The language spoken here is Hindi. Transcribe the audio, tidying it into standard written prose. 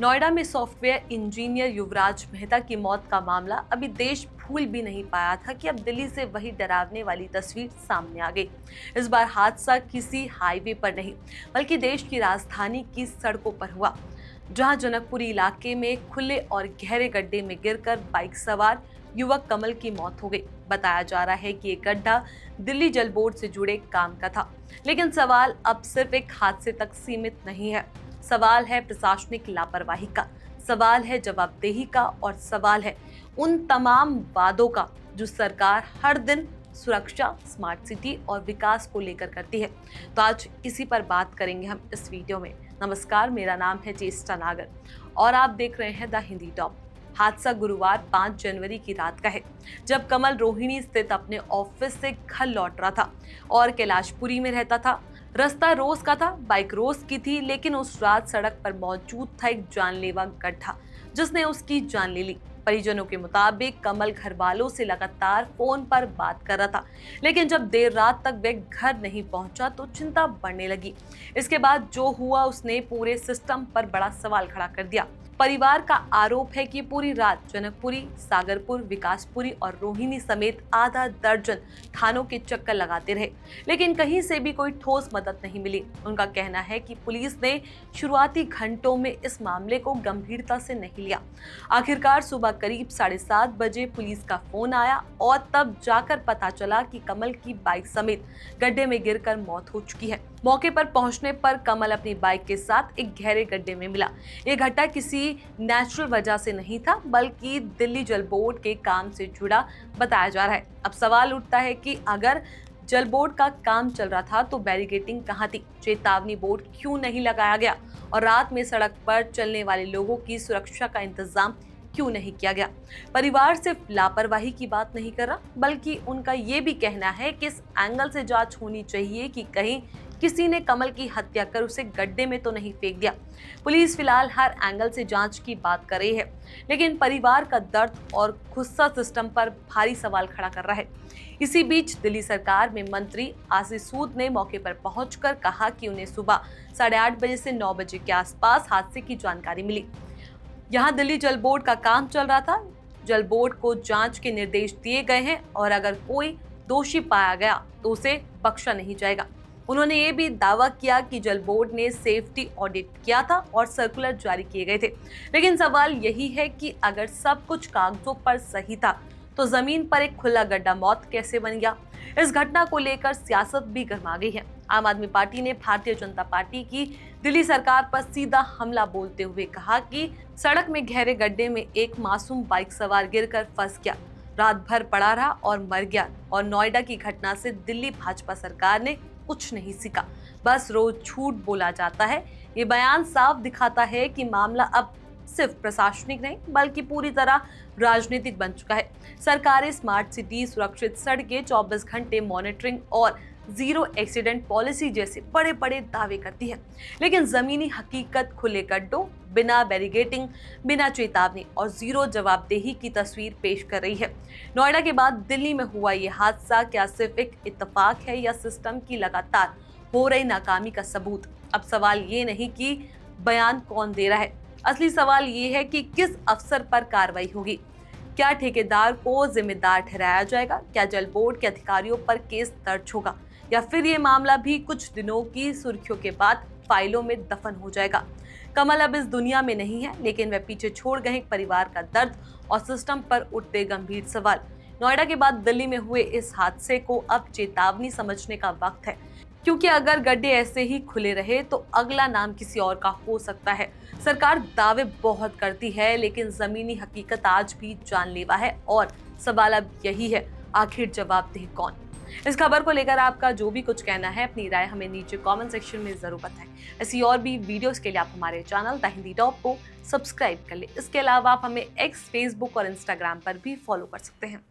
नोएडा में सॉफ्टवेयर इंजीनियर युवराज मेहता की मौत का मामला अभी देश भूल भी नहीं पाया था कि अब दिल्ली से वही डरावने वाली तस्वीर सामने आ गई। इस बार हादसा किसी हाईवे पर नहीं बल्कि देश की राजधानी की सड़कों पर हुआ, जहां जनकपुरी इलाके में खुले और गहरे गड्ढे में गिरकर बाइक सवार युवक कमल की मौत हो गई। बताया जा रहा है कि ये गड्ढा दिल्ली जल बोर्ड से जुड़े काम का था, लेकिन सवाल अब सिर्फ एक हादसे तक सीमित नहीं है। सवाल है प्रशासनिक लापरवाही का, सवाल है जवाबदेही का और सवाल है उन तमाम वादों का जो सरकार हर दिन सुरक्षा, स्मार्ट सिटी और विकास को लेकर करती है। तो आज इसी पर बात करेंगे हम इस वीडियो में। नमस्कार, मेरा नाम है चेष्टा नागर और आप देख रहे हैं द हिंदी टॉप। हादसा गुरुवार 5 जनवरी की रात का है, जब कमल रोहिणी स्थित अपने ऑफिस से घर लौट रहा था और कैलाशपुरी में रहता था। रास्ता रोज का था, बाइक रोज की थी, लेकिन उस रात सड़क पर मौजूद था एक जानलेवा गड्ढा जिसने उसकी जान ले ली। परिजनों के मुताबिक कमल घर वालों से लगातार फोन पर बात कर रहा था, लेकिन जब देर रात तक वह घर नहीं पहुंचा तो चिंता बढ़ने लगी। इसके बाद जो हुआ उसने पूरे सिस्टम पर बड़ा सवाल खड़ा कर दिया। परिवार का आरोप है कि पूरी रात जनकपुरी, सागरपुर, विकासपुरी और रोहिणी समेत आधा दर्जन थानों के चक्कर लगाते रहे, लेकिन कहीं से भी कोई ठोस मदद नहीं मिली। उनका कहना है कि पुलिस ने शुरुआती घंटों में इस मामले को गंभीरता से नहीं लिया। आखिरकार सुबह करीब 7:30 बजे पुलिस का फोन आया और तब जाकर पता चला कि कमल की बाइक समेत गड्ढे में गिरकर मौत हो चुकी है। मौके पर पहुंचने पर कमल अपनी बाइक के साथ एक गहरे गड्ढे में मिला। ये घटना किसी नेचुरल वजह से नहीं था, बल्कि दिल्ली जल बोर्ड के काम से जुड़ा बताया जा रहा है। अब सवाल उठता है कि अगर जल बोर्ड का काम चल रहा था तो बैरिकेडिंग कहाँ थी, चेतावनी बोर्ड क्यों नहीं लगाया गया और रात में सड़क पर चलने वाले लोगों की सुरक्षा का इंतजाम क्यों नहीं किया गया। परिवार सिर्फ लापरवाही की बात नहीं कर रहा, बल्कि उनका ये भी कहना है कि इस एंगल से जांच होनी चाहिए कि कहीं किसी ने कमल की हत्या कर उसे गड्ढे में तो नहीं फेंक दिया। पुलिस फिलहाल हर एंगल से जांच की बात कर रही है, लेकिन परिवार का दर्द और गुस्सा सिस्टम पर भारी सवाल खड़ा कर रहा है। इसी बीच दिल्ली सरकार में मंत्री आशीष सूद ने मौके पर पहुंचकर कहा कि उन्हें सुबह 8:30 बजे से 9 बजे के आसपास हादसे की जानकारी मिली। यहाँ दिल्ली जल बोर्ड का काम चल रहा था। जल बोर्ड को जांच के निर्देश दिए गए हैं और अगर कोई दोषी पाया गया तो उसे बख्शा नहीं जाएगा। उन्होंने ये भी दावा किया कि जल बोर्ड ने सेफ्टी ऑडिट किया था और सर्कुलर जारी किए गए थे, लेकिन सवाल यही है कि अगर सब कुछ कागजों पर सही था तो जमीन पर एक खुला गड्ढा मौत कैसे बन गया। इस घटना को लेकर सियासत भी गर्मा गई है। आम आदमी पार्टी ने भारतीय जनता पार्टी की दिल्ली सरकार पर सीधा हमला बोलते हुए कहा कि सड़क में गहरे गड्ढे में एक मासूम बाइक सवार गिरकर फंस गया, रात भर पड़ा रहा और मर गया, और नोएडा की घटना से दिल्ली भाजपा सरकार ने कुछ नहीं सीखा, बस रोज झूठ बोला जाता है। ये बयान साफ दिखाता है कि मामला अब सिर्फ प्रशासनिक नहीं बल्कि पूरी तरह राजनीतिक बन चुका है। सरकारें स्मार्ट सिटी, सुरक्षित सड़कें, 24 घंटे मॉनिटरिंग और जीरो एक्सीडेंट पॉलिसी जैसे बड़े बड़े दावे करती है, लेकिन जमीनी हकीकत खुले गड्ढों, बिना बैरिकेडिंग, बिना चेतावनी और जीरो जवाबदेही की तस्वीर पेश कर रही है। नोएडा के बाद दिल्ली में हुआ ये हादसा क्या सिर्फ एक इत्तेफाक है या सिस्टम की लगातार हो रही नाकामी का सबूत? अब सवाल ये नहीं कि बयान कौन दे रहा है, असली सवाल ये है कि किस अफसर पर कार्रवाई होगी। क्या ठेकेदार को जिम्मेदार ठहराया जाएगा? क्या जल बोर्ड के अधिकारियों पर केस दर्ज होगा या फिर ये मामला भी कुछ दिनों की सुर्खियों के बाद फाइलों में दफन हो जाएगा? कमल अब इस दुनिया में नहीं है, लेकिन वह पीछे छोड़ गए एक परिवार का दर्द और सिस्टम पर उठते गंभीर सवाल। नोएडा के बाद दिल्ली में हुए इस हादसे को अब चेतावनी समझने का वक्त है, क्योंकि अगर गड्ढे ऐसे ही खुले रहे तो अगला नाम किसी और का हो सकता है। सरकार दावे बहुत करती है, लेकिन जमीनी हकीकत आज भी जानलेवा है और सवाल अब यही है, आखिर जवाबदेह कौन? इस खबर को लेकर आपका जो भी कुछ कहना है, अपनी राय हमें नीचे कमेंट सेक्शन में जरूर बताएं। ऐसी और भी वीडियोस के लिए आप हमारे चैनल द हिंदी टॉप को सब्सक्राइब कर लें। इसके अलावा आप हमें एक्स, फेसबुक और इंस्टाग्राम पर भी फॉलो कर सकते हैं।